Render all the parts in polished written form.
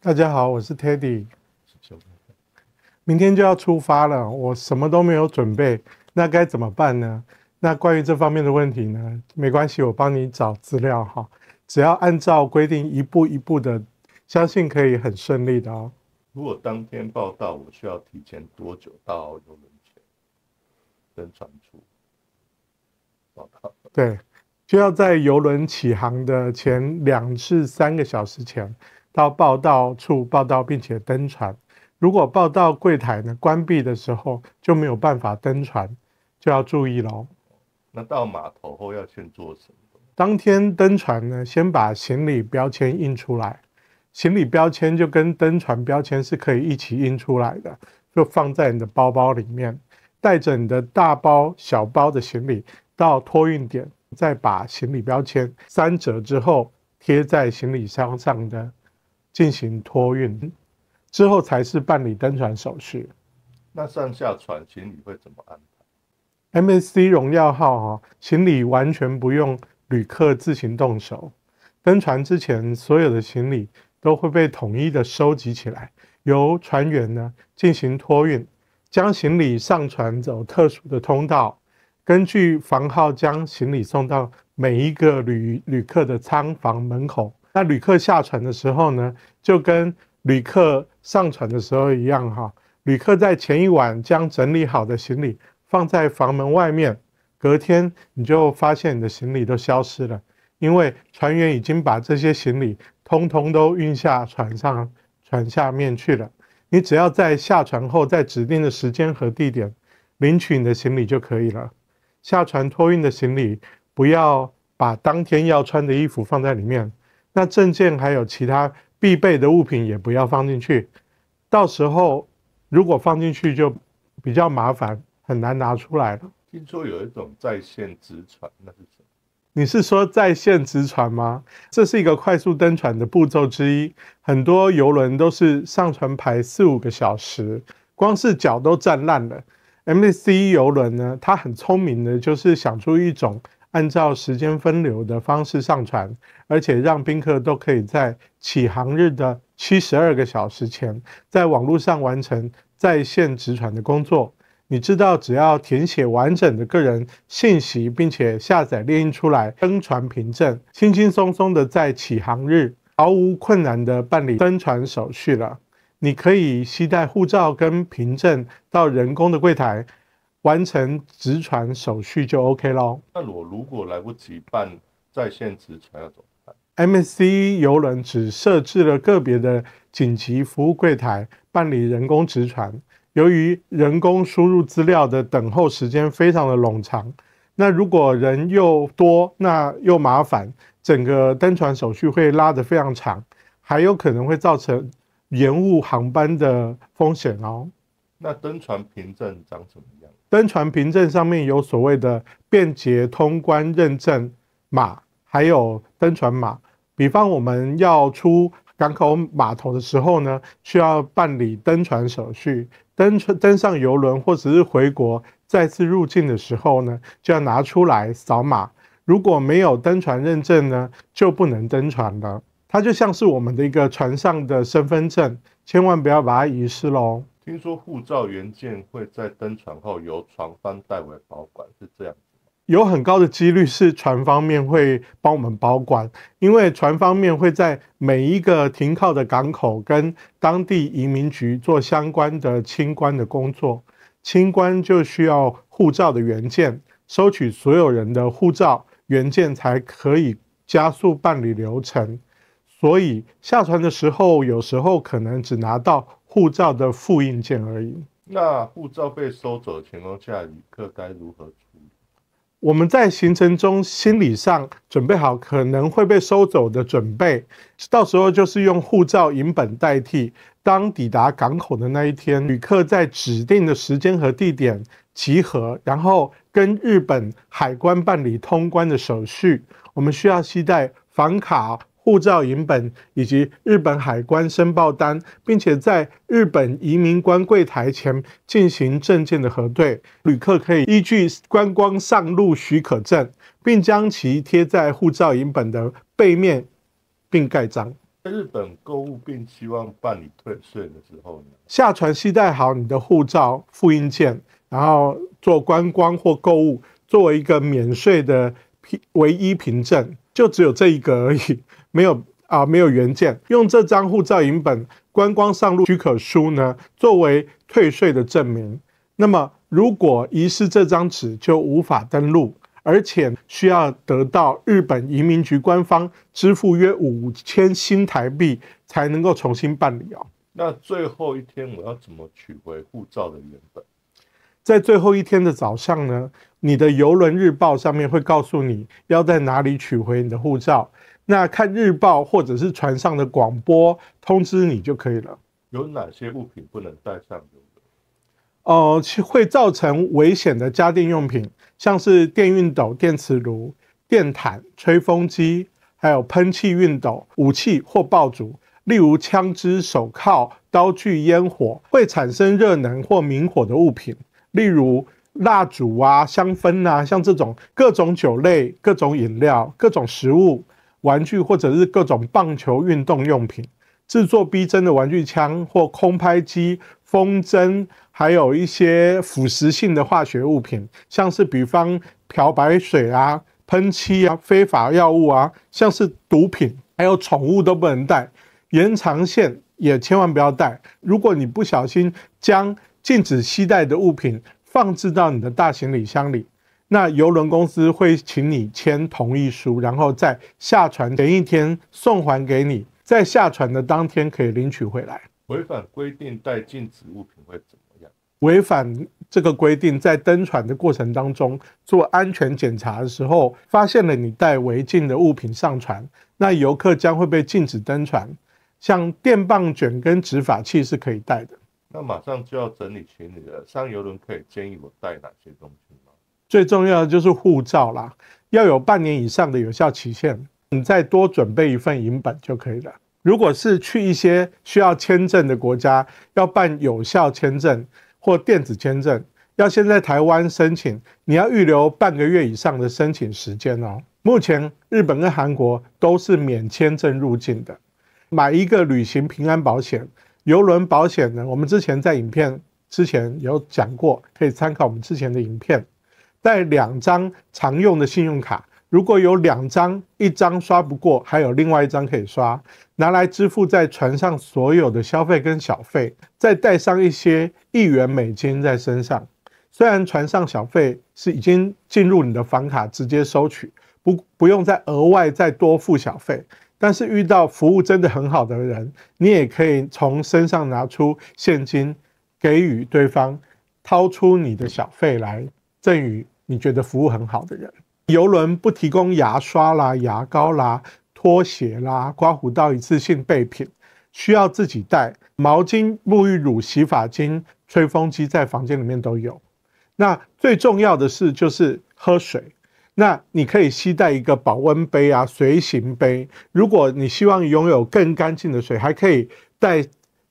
大家好，我是 Teddy。明天就要出发了，我什么都没有准备，那该怎么办呢？那关于这方面的问题呢，没关系，我帮你找资料哈。只要按照规定一步一步的，相信可以很顺利的哦。如果当天报到，我需要提前多久到邮轮前登船处报到？对，就要在邮轮起航的前2至3个小时前到报到处报到，并且登船。如果报到柜台呢关闭的时候就没有办法登船，就要注意咯。那到码头后要先做什么？当天登船呢，先把行李标签印出来。行李标签就跟登船标签是可以一起印出来的，就放在你的包包里面。带着你的大包、小包的行李到托运点，再把行李标签3折之后贴在行李箱上的进行托运，之后才是办理登船手续。那上下船行李会怎么安排 ？MSC 荣耀号行李完全不用旅客自行动手。登船之前，所有的行李都会被统一的收集起来，由船员呢进行托运，将行李上船走特殊的通道，根据房号将行李送到每一个旅客的舱房门口。那旅客下船的时候呢，就跟旅客上船的时候一样哈。旅客在前一晚将整理好的行李放在房门外面，隔天你就发现你的行李都消失了，因为船员已经把这些行李通通都运下船下面去了。你只要在下船后，在指定的时间和地点领取你的行李就可以了。下船托运的行李不要把当天要穿的衣服放在里面，那证件还有其他必备的物品也不要放进去。到时候如果放进去就比较麻烦，很难拿出来了。听说有一种在线直船，那是什么？你是说在线直船吗？这是一个快速登船的步骤之一，很多邮轮都是上船排4-5个小时，光是脚都站烂了。MSC 邮轮呢，它很聪明的，就是想出一种按照时间分流的方式上船，而且让宾客都可以在起航日的72个小时前，在网络上完成在线直船的工作。你知道，只要填写完整的个人信息，并且下载列印出来，登船凭证，轻轻松松的在起航日毫无困难的办理登船手续了。你可以携带护照跟凭证到人工的柜台，完成直船手续就 OK 咯。那我如果来不及办在线直船要怎么办？ MSC 邮轮只设置了个别的紧急服务柜台办理人工直船。由于人工输入资料的等候时间非常的冗长，那如果人又多，那又麻烦，整个登船手续会拉得非常长，还有可能会造成延误航班的风险哦。那登船凭证长什么样？登船凭证上面有所谓的便捷通关认证码，还有登船码。比方我们要出港口码头的时候呢，需要办理登船手续。登上邮轮或者是回国再次入境的时候呢，就要拿出来扫码。如果没有登船认证呢，就不能登船了。它就像是我们的一个船上的身份证，千万不要把它遗失咯。听说护照原件会在登船后由船方代为保管，是这样子吗？有很高的几率是船方面会帮我们保管，因为船方面会在每一个停靠的港口跟当地移民局做相关的清关的工作。清关就需要护照的原件，收取所有人的护照原件才可以加速办理流程。所以下船的时候，有时候可能只拿到护照的复印件而已。那护照被收走的情况下，旅客该如何处理？我们在行程中心理上准备好可能会被收走的准备，到时候就是用护照影本代替。当抵达港口的那一天，旅客在指定的时间和地点集合，然后跟日本海关办理通关的手续。我们需要携带房卡、护照影本以及日本海关申报单，并且在日本移民官柜台前进行证件的核对。旅客可以依据观光上路许可证，并将其贴在护照影本的背面并盖章。在日本购物并希望办理退税的时候呢，下船携带好你的护照、复印件，然后做观光或购物，作为一个免税的唯一凭证，就只有这一个而已，没有原件。用这张护照影本、观光上路许可书呢，作为退税的证明。那么，如果遗失这张纸，就无法登录。而且需要得到日本移民局官方支付约5000新台币才能够重新办理哦。那最后一天我要怎么取回护照的原本？在最后一天的早上呢，你的邮轮日报上面会告诉你要在哪里取回你的护照。那看日报或者是船上的广播通知你就可以了。有哪些物品不能带上邮轮？会造成危险的家电用品，像是电熨斗、电磁炉、电毯、吹风机，还有喷气熨斗、武器或爆竹，例如枪支、手铐、刀具、烟火，会产生热能或明火的物品，例如蜡烛啊、香氛啊，像这种各种酒类、各种饮料、各种食物、玩具，或者是各种棒球运动用品。制作逼真的玩具枪或空拍机、风筝，还有一些腐蚀性的化学物品，像是比方漂白水啊、喷漆啊、非法药物啊，像是毒品，还有宠物都不能带，延长线也千万不要带。如果你不小心将禁止携带的物品放置到你的大行李箱里，那邮轮公司会请你签同意书，然后在下船前一天送还给你。在下船的当天可以领取回来。违反规定带禁止物品会怎么样？违反这个规定，在登船的过程当中做安全检查的时候，发现了你带违禁的物品上船，那游客将会被禁止登船。像电棒卷跟执法器是可以带的。那马上就要整理行李了，上邮轮可以建议我带哪些东西吗？最重要的就是护照啦，要有半年以上的有效期限。你再多准备一份影本就可以了。如果是去一些需要签证的国家，要办有效签证或电子签证，要先在台湾申请，你要预留半个月以上的申请时间哦。目前日本跟韩国都是免签证入境的。买一个旅行平安保险，邮轮保险呢，我们之前在影片之前有讲过，可以参考我们之前的影片。带2张常用的信用卡。如果有2张，1张刷不过，还有另外1张可以刷，拿来支付在船上所有的消费跟小费，再带上一些1元美金在身上。虽然船上小费是已经进入你的房卡直接收取，不用再额外再多付小费，但是遇到服务真的很好的人，你也可以从身上拿出现金给予对方，掏出你的小费来赠予你觉得服务很好的人。邮轮不提供牙刷啦、牙膏啦、拖鞋啦、刮胡刀一次性备品，需要自己带。毛巾、沐浴乳、洗发精、吹风机在房间里面都有。那最重要的是就是喝水。那你可以携带一个保温杯啊、随行杯。如果你希望拥有更干净的水，还可以带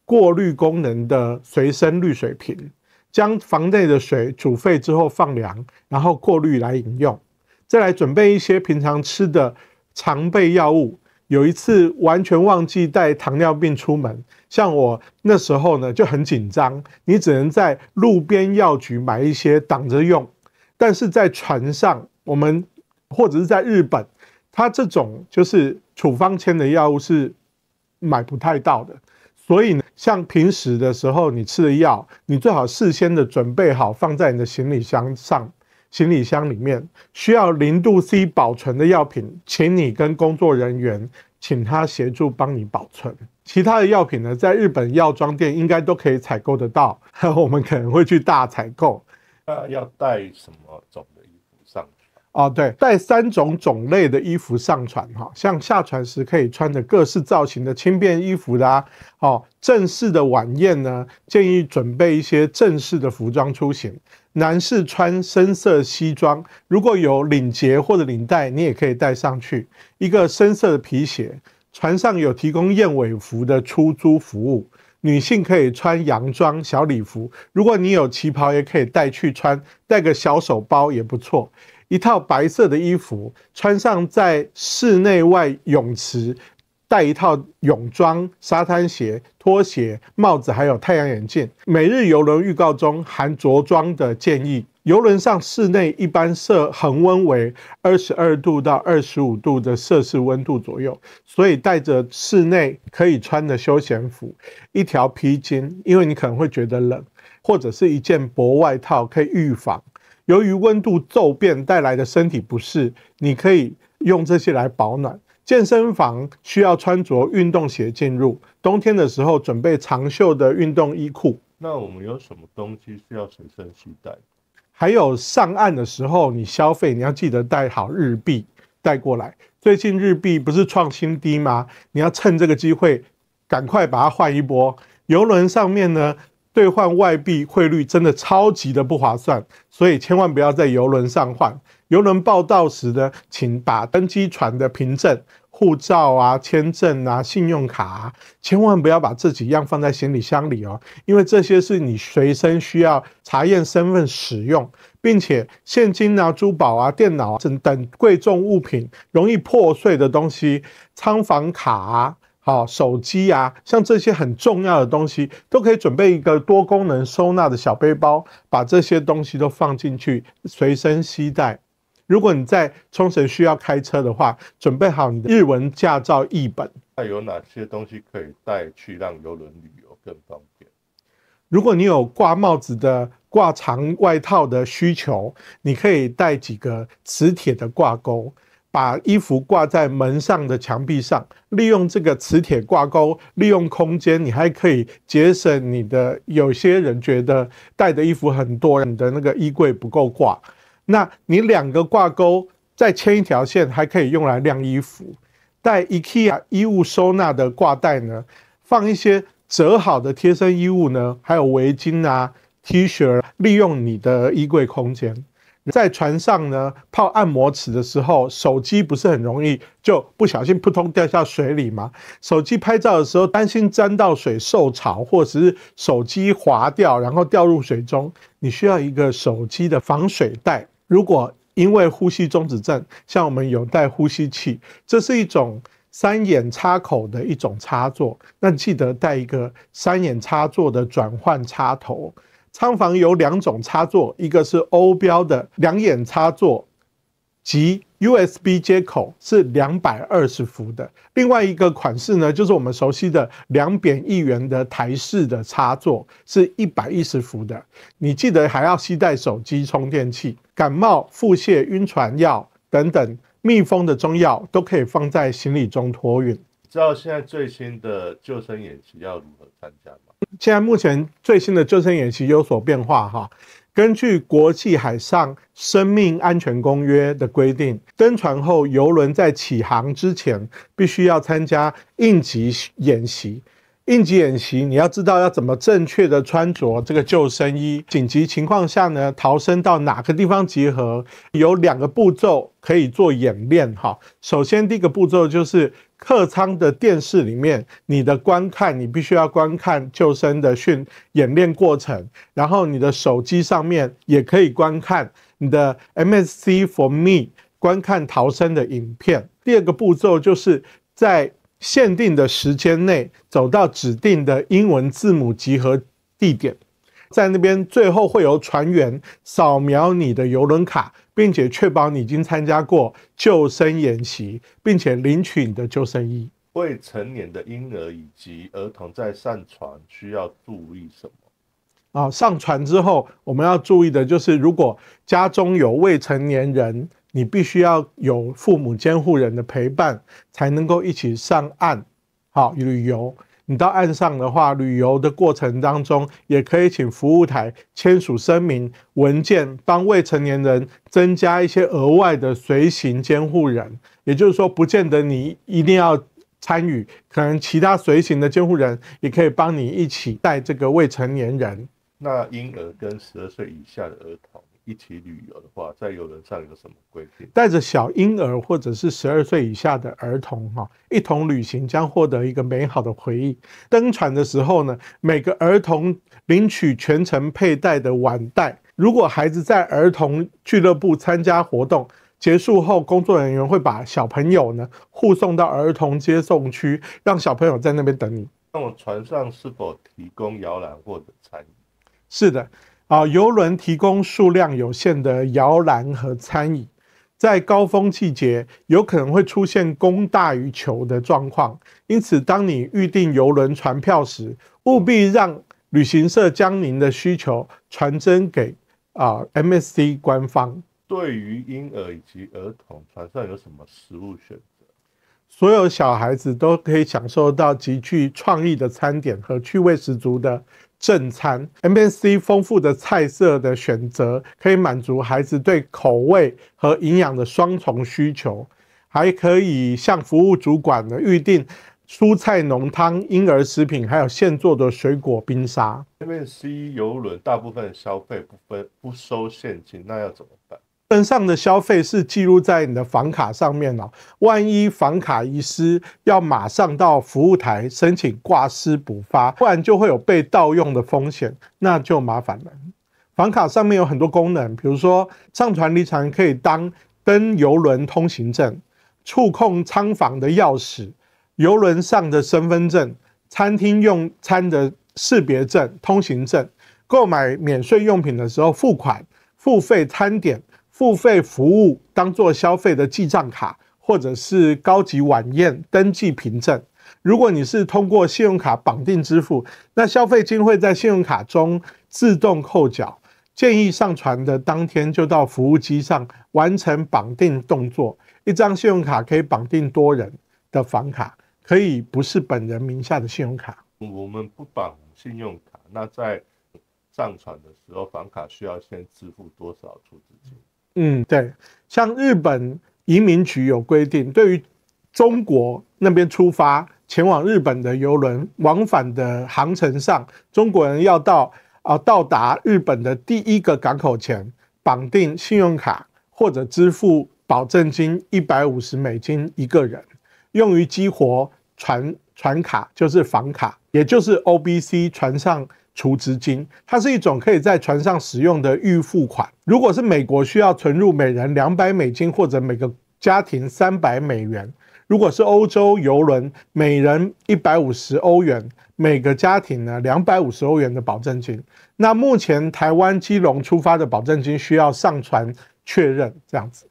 过滤功能的随身滤水瓶，将房内的水煮沸之后放凉，然后过滤来饮用。再来准备一些平常吃的常备药物。有一次完全忘记带糖尿病出门，像我那时候呢就很紧张，你只能在路边药局买一些挡着用。但是在船上，我们或者是在日本，它这种就是处方签的药物是买不太到的。所以呢，像平时的时候你吃的药，你最好事先的准备好，放在你的行李箱里面。需要0度C 保存的药品，请你跟工作人员请他协助帮你保存。其他的药品呢，在日本药妆店应该都可以采购得到，我们可能会去大采购。要带什么种的衣服上船？哦，对，带3种种类的衣服上船哈，像下船时可以穿的各式造型的轻便衣服啦，正式的晚宴呢，建议准备一些正式的服装出行。男士穿深色西装，如果有领结或者领带，你也可以带上去。一个深色的皮鞋。船上有提供燕尾服的出租服务，女性可以穿洋装、小礼服。如果你有旗袍，也可以带去穿，带个小手包也不错。一套白色的衣服，穿上在室内外泳池带一套泳装、沙滩鞋、拖鞋、帽子，还有太阳眼镜。每日邮轮预告中含着装的建议。邮轮上室内一般设恒温为22度到25度的摄氏温度左右，所以带着室内可以穿的休闲服、一条披巾，因为你可能会觉得冷，或者是一件薄外套可以预防。由于温度骤变带来的身体不适，你可以用这些来保暖。健身房需要穿着运动鞋进入，冬天的时候准备长袖的运动衣裤。那我们有什么东西是要随身携带？还有上岸的时候，你消费你要记得带好日币带过来。最近日币不是创新低吗？你要趁这个机会赶快把它换一波。邮轮上面呢，兑换外币汇率真的超级的不划算，所以千万不要在邮轮上换。邮轮报到时呢，请把登机船的凭证、护照啊、签证啊、信用卡啊，千万不要把这几样放在行李箱里哦，因为这些是你随身需要查验身份使用，并且现金啊、珠宝啊、电脑等贵重物品容易破碎的东西，仓房卡啊。手机啊，像这些很重要的东西，都可以准备一个多功能收纳的小背包，把这些东西都放进去，随身携带。如果你在冲绳需要开车的话，准备好你的日文驾照译本。那有哪些东西可以带去让邮轮旅游更方便？如果你有挂帽子的、挂长外套的需求，你可以带几个磁铁的挂钩，把衣服挂在门上的墙壁上，利用这个磁铁挂钩，利用空间，你还可以节省你的。有些人觉得带的衣服很多，你的那个衣柜不够挂，那你2个挂钩再牵一条线，还可以用来晾衣服。带 IKEA 衣物收纳的挂袋呢，放一些折好的贴身衣物呢，还有围巾啊、T 恤，利用你的衣柜空间。在船上呢，泡按摩池的时候，手机不是很容易就不小心扑通掉下水里吗？手机拍照的时候，担心沾到水受潮，或者是手机滑掉，然后掉入水中，你需要一个手机的防水袋。如果因为呼吸中止症，像我们有带呼吸器，这是一种3眼插口的一种插座，那记得带一个3眼插座的转换插头。舱房有2种插座，一个是欧标的2眼插座及 USB 接口，是220伏的。另外一个款式呢，就是我们熟悉的2扁1圆的台式的插座，是110伏的。你记得还要携带手机充电器。感冒、腹泻、晕船药等等密封的中药都可以放在行李中托运。知道现在最新的救生演习要如何参加吗？现在目前最新的救生演习有所变化哈。根据国际海上生命安全公约的规定，登船后邮轮在起航之前必须要参加应急演习。应急演习，你要知道要怎么正确的穿着这个救生衣。紧急情况下呢，逃生到哪个地方集合，有2个步骤可以做演练哈。首先，第一个步骤就是客舱的电视里面，你的观看，你必须要观看救生的演练过程，然后你的手机上面也可以观看你的 MSC for Me 观看逃生的影片。第2个步骤就是在限定的时间内走到指定的英文字母集合地点，在那边最后会有船员扫描你的邮轮卡，并且确保你已经参加过救生演习，并且领取你的救生衣。未成年的婴儿以及儿童在上船需要注意什么？上船之后我们要注意的就是，如果家中有未成年人，你必须要有父母监护人的陪伴，才能够一起上岸旅游。你到岸上的话，旅游的过程当中，也可以请服务台签署声明文件，帮未成年人增加一些额外的随行监护人。也就是说，不见得你一定要参与，可能其他随行的监护人也可以帮你一起带这个未成年人。那婴儿跟12岁以下的儿童一起旅游的话，在邮轮上有什么规定？带着小婴儿或者是12岁以下的儿童一同旅行，将获得一个美好的回忆。登船的时候呢，每个儿童领取全程佩戴的腕带。如果孩子在儿童俱乐部参加活动，结束后，工作人员会把小朋友呢护送到儿童接送区，让小朋友在那边等你。那么船上是否提供摇篮或者餐饮？是的，邮轮提供数量有限的摇篮和餐饮。在高峰季节，有可能会出现供大于求的状况，因此，当你预订邮轮船票时，务必让旅行社将您的需求传真给MSC 官方。对于婴儿以及儿童，船上有什么食物选择？所有小孩子都可以享受到极具创意的餐点和趣味十足的正餐。MSC 丰富的菜色的选择，可以满足孩子对口味和营养的双重需求，还可以向服务主管呢预定蔬菜浓汤、婴儿食品，还有现做的水果冰沙。MSC 邮轮大部分消费不收现金，那要怎么办？登上的消费是记录在你的房卡上面哦，万一房卡遗失，要马上到服务台申请挂失补发，不然就会有被盗用的风险，那就麻烦了。房卡上面有很多功能，比如说上船离船可以当登邮轮通行证、触控舱房的钥匙、邮轮上的身份证、餐厅用餐的识别证、通行证、购买免税用品的时候付款、付费餐点、付费服务当做消费的记账卡，或者是高级晚宴登记凭证。如果你是通过信用卡绑定支付，那消费金会在信用卡中自动扣缴。建议上船的当天就到服务机上完成绑定动作。一张信用卡可以绑定多人的房卡，可以不是本人名下的信用卡。我们不绑信用卡，那在上船的时候，房卡需要先支付多少出资金？对，像日本移民局有规定，对于中国那边出发前往日本的邮轮往返的航程上，中国人要到达日本的第一个港口前，绑定信用卡或者支付保证金$150一个人，用于激活船卡，就是房卡，也就是 OBC 船上储值金，它是一种可以在船上使用的预付款。如果是美国，需要存入每人$200或者每个家庭$300。如果是欧洲邮轮，每人$150，每个家庭呢$250的保证金。那目前台湾基隆出发的保证金需要上船确认，这样子。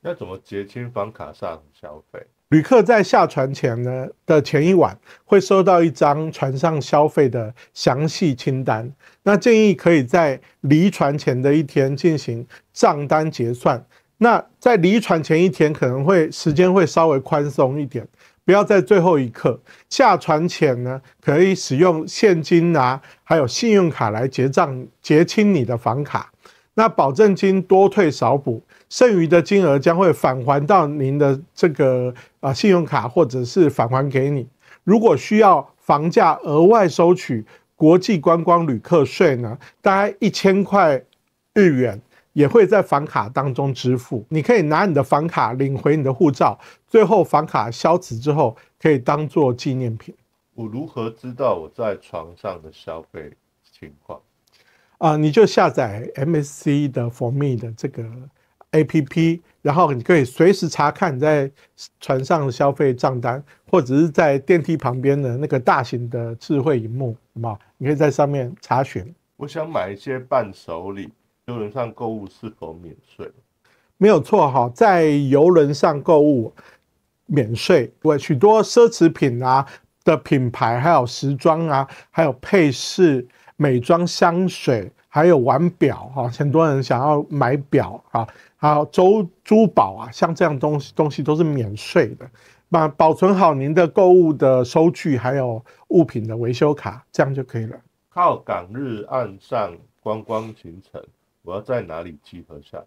要怎么结清房卡上消费？旅客在下船前呢的前一晚会收到一张船上消费的详细清单，那建议可以在离船前的一天进行账单结算。那在离船前一天可能时间会稍微宽松一点，不要在最后一刻。下船前呢，可以使用现金还有信用卡来结清你的房卡。那保证金多退少补，剩余的金额将会返还到您的这个信用卡，或者是返还给你。如果需要房价额外收取国际观光旅客税呢，大概1000日元也会在房卡当中支付。你可以拿你的房卡领回你的护照，最后房卡消磁之后可以当做纪念品。我如何知道我在船上的消费情况？你就下载 MSC 的 For Me 的这个 APP， 然后你可以随时查看你在船上的消费账单，或者是在电梯旁边的那个大型的智慧萤幕，好不好？你可以在上面查询。我想买一些伴手礼，邮轮上购物是否免税？没有错哈，在邮轮上购物免税，许多奢侈品的品牌，还有时装还有配饰、美妆、香水，还有腕表很多人想要买表还有珠宝像这样东西都是免税的。保存好您的购物的收据，还有物品的维修卡，这样就可以了。靠港日岸上观光行程，我要在哪里集合下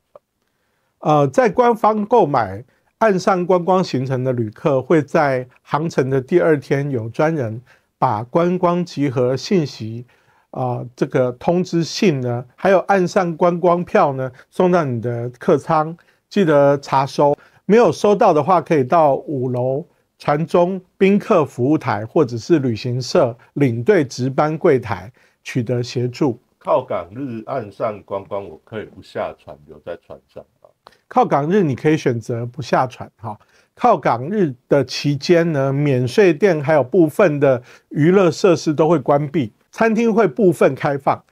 船？在官方购买岸上观光行程的旅客，会在航程的第2天有专人把观光集合信息这个通知信呢，还有岸上观光票呢，送到你的客舱，记得查收。没有收到的话，可以到5楼船中宾客服务台，或者是旅行社领队值班柜台取得协助。靠港日岸上观光，我可以不下船留在船上吗？靠港日你可以选择不下船哈。靠港日的期间呢，免税店还有部分的娱乐设施都会关闭，餐厅会部分开放。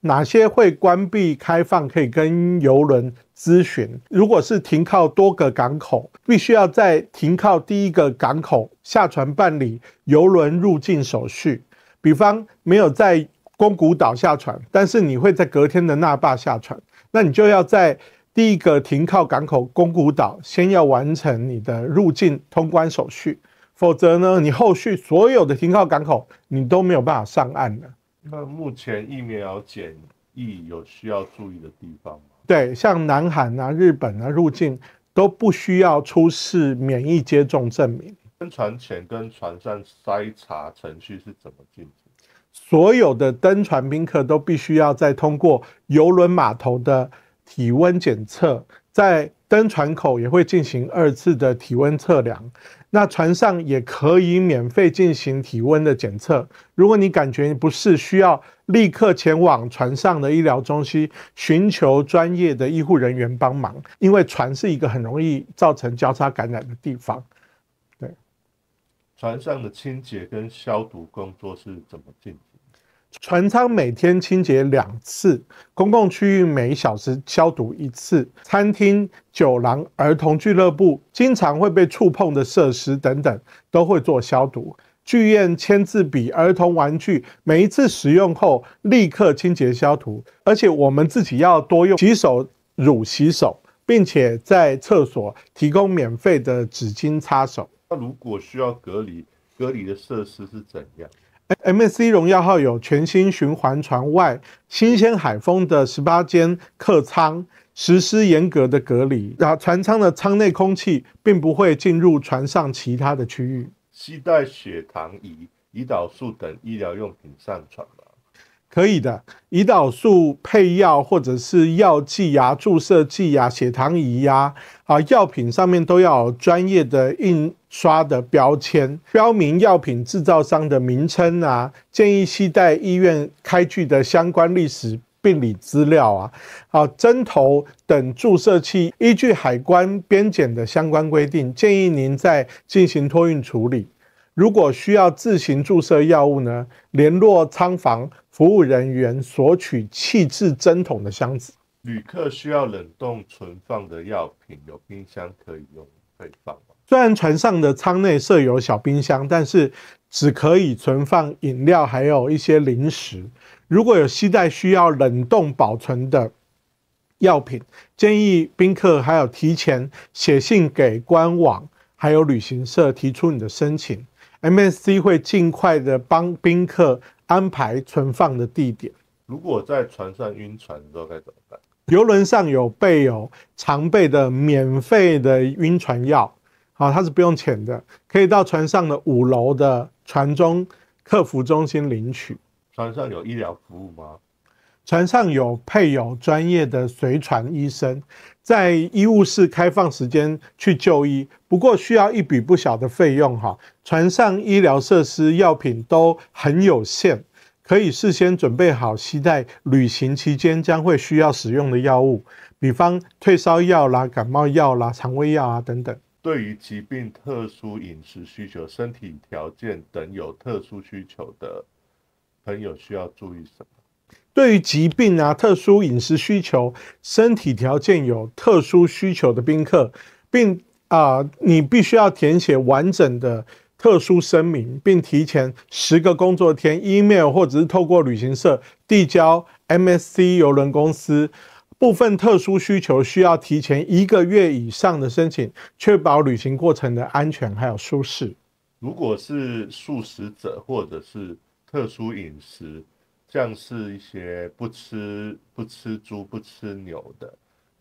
哪些会关闭开放，可以跟邮轮咨询。如果是停靠多个港口，必须要在停靠第一个港口下船办理邮轮入境手续。比方没有在宫古岛下船，但是你会在隔天的那霸下船，那你就要在第一个停靠港口宫古岛先要完成你的入境通关手续，否则呢，你后续所有的停靠港口你都没有办法上岸了。那目前疫苗检疫有需要注意的地方吗？对，像南韩啊、日本啊入境都不需要出示免疫接种证明。登船前跟船上筛查程序是怎么进行？所有的登船宾客都必须要再通过邮轮码头的体温检测，在登船口也会进行2次的体温测量。那船上也可以免费进行体温的检测。如果你感觉不适，需要立刻前往船上的医疗中心，寻求专业的医护人员帮忙，因为船是一个很容易造成交叉感染的地方。对，船上的清洁跟消毒工作是怎么进行？船舱每天清洁2次，公共区域每小时消毒1次，餐厅、酒廊、儿童俱乐部、经常会被触碰的设施等等都会做消毒。剧院、签字笔、儿童玩具，每一次使用后立刻清洁消毒，而且我们自己要多用洗手乳洗手，并且在厕所提供免费的纸巾擦手。那如果需要隔离的设施是怎样？MSC 荣耀号有全新循环船外新鲜海风的18间客舱，实施严格的隔离，船舱的舱内空气并不会进入船上其他的区域。携带血糖仪、胰岛素等医疗用品上船吗？可以的，胰岛素配药或者是药剂啊、注射剂啊、血糖仪啊，药品上面都要有专业的印刷的标签，标明药品制造商的名称啊，建议携带医院开具的相关历史病理资料啊，针头等注射器，依据海关边检的相关规定，建议您再进行托运处理。如果需要自行注射药物呢，联络舱房服务人员索取气质针筒的箱子。旅客需要冷冻存放的药品，有冰箱可以放吗？虽然船上的舱内设有小冰箱，但是只可以存放饮料，还有一些零食。如果有携带需要冷冻保存的药品，建议宾客还有提前写信给官网，还有旅行社提出你的申请。MSC 会尽快的帮宾客安排存放的地点。如果在船上晕船的时候该怎么办？邮轮上有备有常备的免费的晕船药，它是不用钱的，可以到船上的5楼的船中客服中心领取。船上有医疗服务吗？船上有配有专业的随船医生，在医务室开放时间去就医，不过需要一笔不小的费用哈。船上医疗设施、药品都很有限，可以事先准备好携带旅行期间将会需要使用的药物，比方退烧药啦、感冒药啦、肠胃药啊等等。对于疾病、特殊饮食需求、身体条件等有特殊需求的朋友需要注意什么？对于疾病啊、特殊饮食需求、身体条件有特殊需求的宾客，你必须要填写完整的特殊声明，并提前10个工作天 email 或者是透过旅行社递交 MSC 邮轮公司。部分特殊需求需要提前1个月以上的申请，确保旅行过程的安全还有舒适。如果是素食者或者是特殊饮食，像是一些不吃猪、不吃牛的，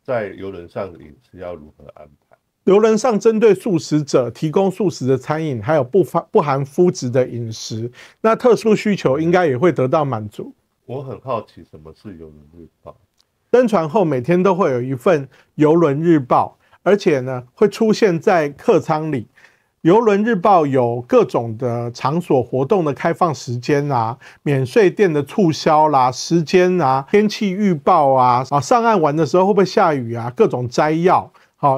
在邮轮上的饮食要如何安排？邮轮上针对素食者提供素食的餐饮，还有不含麸质的饮食，那特殊需求应该也会得到满足。我很好奇，什么是邮轮日报？登船后每天都会有一份邮轮日报，而且呢会出现在客舱里。邮轮日报有各种的场所活动的开放时间啊，免税店的促销啦、时间啊、天气预报啊，上岸玩的时候会不会下雨啊，各种摘要，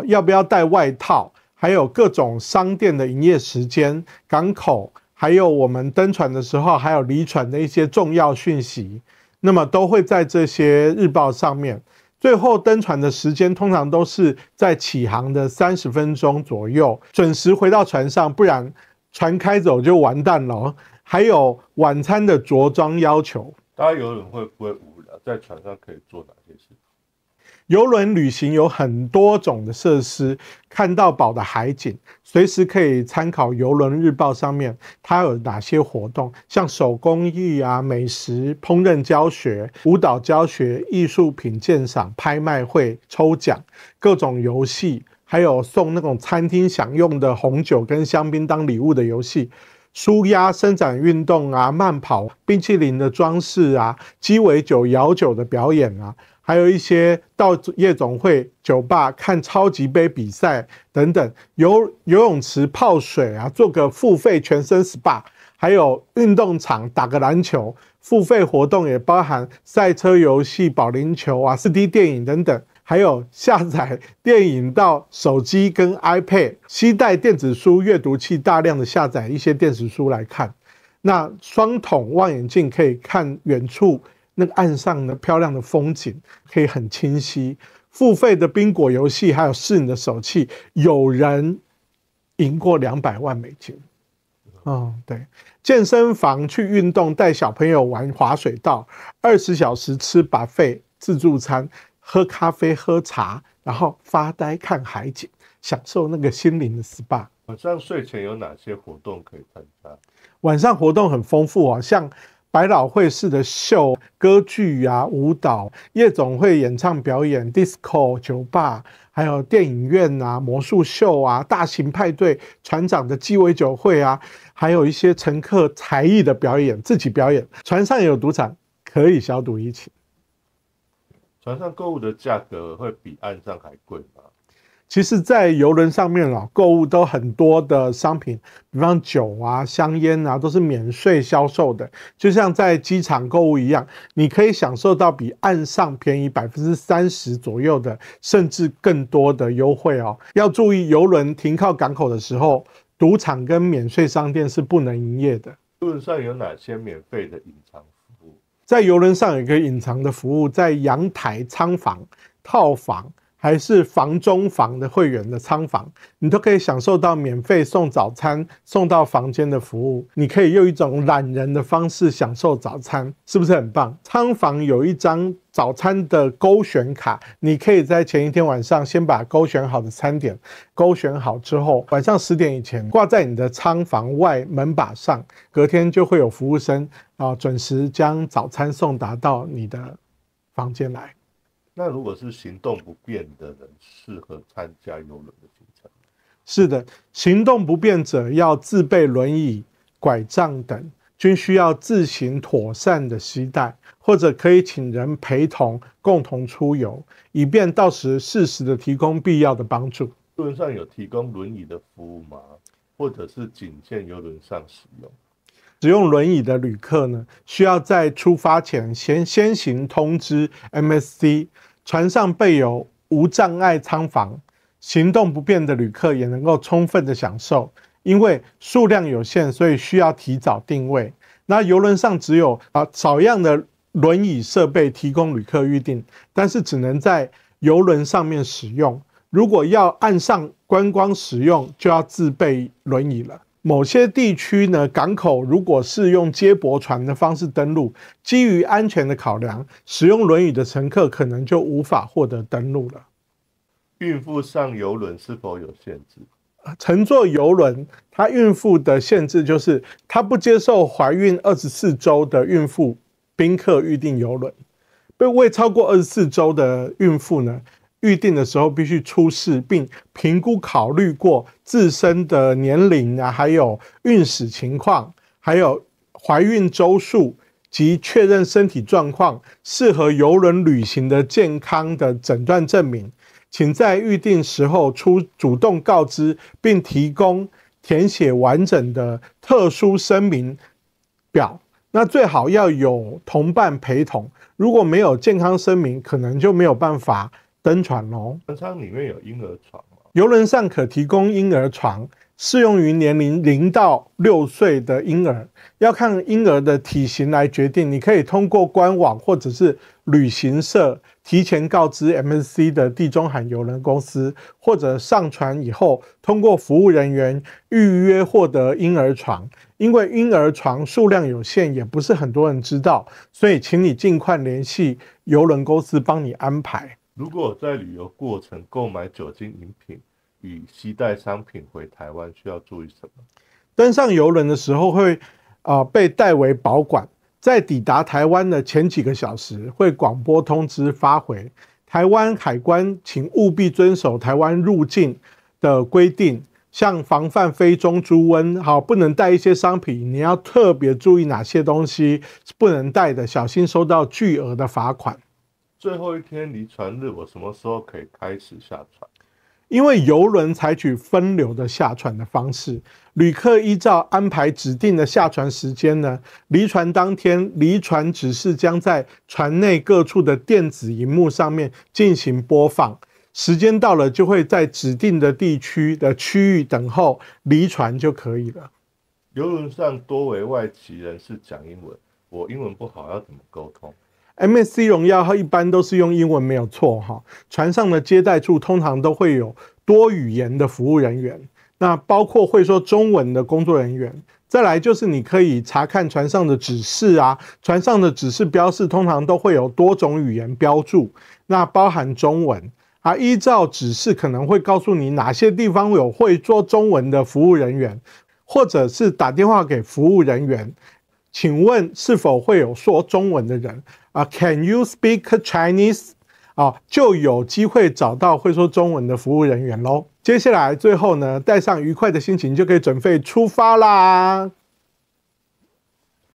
要不要带外套，还有各种商店的营业时间、港口，还有我们登船的时候还有离船的一些重要讯息，那么都会在这些日报上面。最后登船的时间通常都是在起航的30分钟左右，准时回到船上，不然船开走就完蛋了。还有晚餐的着装要求。搭邮轮会不会无聊？在船上可以做哪些事情？邮轮旅行有很多种的设施，看到饱的海景，随时可以参考邮轮日报上面它有哪些活动，像手工艺啊、美食、烹饪教学、舞蹈教学、艺术品鉴赏、拍卖会、抽奖、各种游戏，还有送那种餐厅享用的红酒跟香槟当礼物的游戏。舒压伸展运动啊，慢跑、冰淇淋的装饰啊，鸡尾酒、摇酒的表演啊，还有一些到夜总会、酒吧看超级杯比赛等等，游泳池泡水啊，做个付费全身 SPA， 还有运动场打个篮球。付费活动也包含赛车游戏、保龄球啊、4D 电影等等。还有下载电影到手机跟 iPad， 携带电子书、阅读器，大量的下载一些电子书来看。那双筒望远镜可以看远处那个岸上的漂亮的风景，可以很清晰。付费的宾果游戏还有试你的手气，有人赢过200万美金。对，健身房去运动，带小朋友玩滑水道，20小时吃 buffet 自助餐。喝咖啡、喝茶，然后发呆看海景，享受那个心灵的 SPA。晚上睡前有哪些活动可以参加？晚上活动很丰富啊，像百老汇式的秀、歌剧啊、舞蹈、夜总会演唱表演、disco 酒吧，还有电影院啊、魔术秀啊、大型派对、船长的鸡尾酒会啊，还有一些乘客才艺的表演，自己表演。船上也有赌场，可以小赌怡情。船上购物的价格会比岸上还贵吗？其实，在邮轮上面购物都很多的商品，比方酒啊、香烟啊，都是免税销售的，就像在机场购物一样，你可以享受到比岸上便宜30%左右的，甚至更多的优惠哦。要注意，邮轮停靠港口的时候，赌场跟免税商店是不能营业的。邮轮上有哪些免费的隐藏服务？在邮轮上有一个隐藏的服务，在阳台、舱房、套房还是房中房的会员的舱房，你都可以享受到免费送早餐送到房间的服务。你可以用一种懒人的方式享受早餐，是不是很棒？舱房有一张早餐的勾选卡，你可以在前一天晚上先把勾选好的餐点勾选好之后，晚上10点以前挂在你的舱房外门把上，隔天就会有服务生准时将早餐送达到你的房间来。那如果是行动不便的人，适合参加邮轮的行程？是的，行动不便者要自备轮椅、拐杖等，均需要自行妥善的携带，或者可以请人陪同共同出游，以便到时适时的提供必要的帮助。邮轮上有提供轮椅的服务吗？或者是仅限邮轮上使用？使用轮椅的旅客呢，需要在出发前先行通知 MSC， 船上备有无障碍舱房，行动不便的旅客也能够充分的享受。因为数量有限，所以需要提早定位。那邮轮上只有少样的轮椅设备提供旅客预定，但是只能在邮轮上面使用。如果要岸上观光使用，就要自备轮椅了。某些地区呢，港口如果是用接驳船的方式登陆，基于安全的考量，使用轮椅的乘客可能就无法获得登陆了。孕妇上邮轮是否有限制？乘坐邮轮，它孕妇的限制就是它不接受怀孕24周的孕妇宾客预订邮轮。未超过24周的孕妇呢，预定的时候必须出示并评估考虑过自身的年龄啊，还有孕史情况，还有怀孕周数及确认身体状况，适合邮轮旅行的健康的诊断证明。请在预定时候主动告知，并提供填写完整的特殊声明表，那最好要有同伴陪同，如果没有健康声明，可能就没有办法登船咯。船舱里面有婴儿床吗？邮轮上可提供婴儿床，适用于年龄0到6岁的婴儿，要看婴儿的体型来决定。你可以通过官网或者是旅行社提前告知 MSC 的地中海邮轮公司，或者上船以后通过服务人员预约获得婴儿床。因为婴儿床数量有限，也不是很多人知道，所以请你尽快联系邮轮公司帮你安排。如果在旅游过程购买酒精饮品与携带商品回台湾，需要注意什么？登上邮轮的时候会被代为保管，在抵达台湾的前几个小时会广播通知发回。台湾海关请务必遵守台湾入境的规定，像防范非中猪瘟，不能带一些商品，你要特别注意哪些东西是不能带的，小心收到巨额的罚款。最后一天离船日，我什么时候可以开始下船？因为邮轮采取分流的下船的方式，旅客依照安排指定的下船时间呢，离船当天，离船指示将在船内各处的电子荧幕上面进行播放，时间到了就会在指定的地区的区域等候离船就可以了。邮轮上多为外籍人士讲英文，我英文不好，要怎么沟通？MSC 荣耀号一般都是用英文没有错哈，船上的接待处通常都会有多语言的服务人员，那包括会说中文的工作人员。再来就是你可以查看船上的指示啊，船上的指示标示通常都会有多种语言标注，那包含中文啊，依照指示可能会告诉你哪些地方有会说中文的服务人员，或者是打电话给服务人员，请问是否会有说中文的人？Can you speak Chinese？ 就有机会找到会说中文的服务人员咯。接下来最后呢，带上愉快的心情就可以准备出发啦。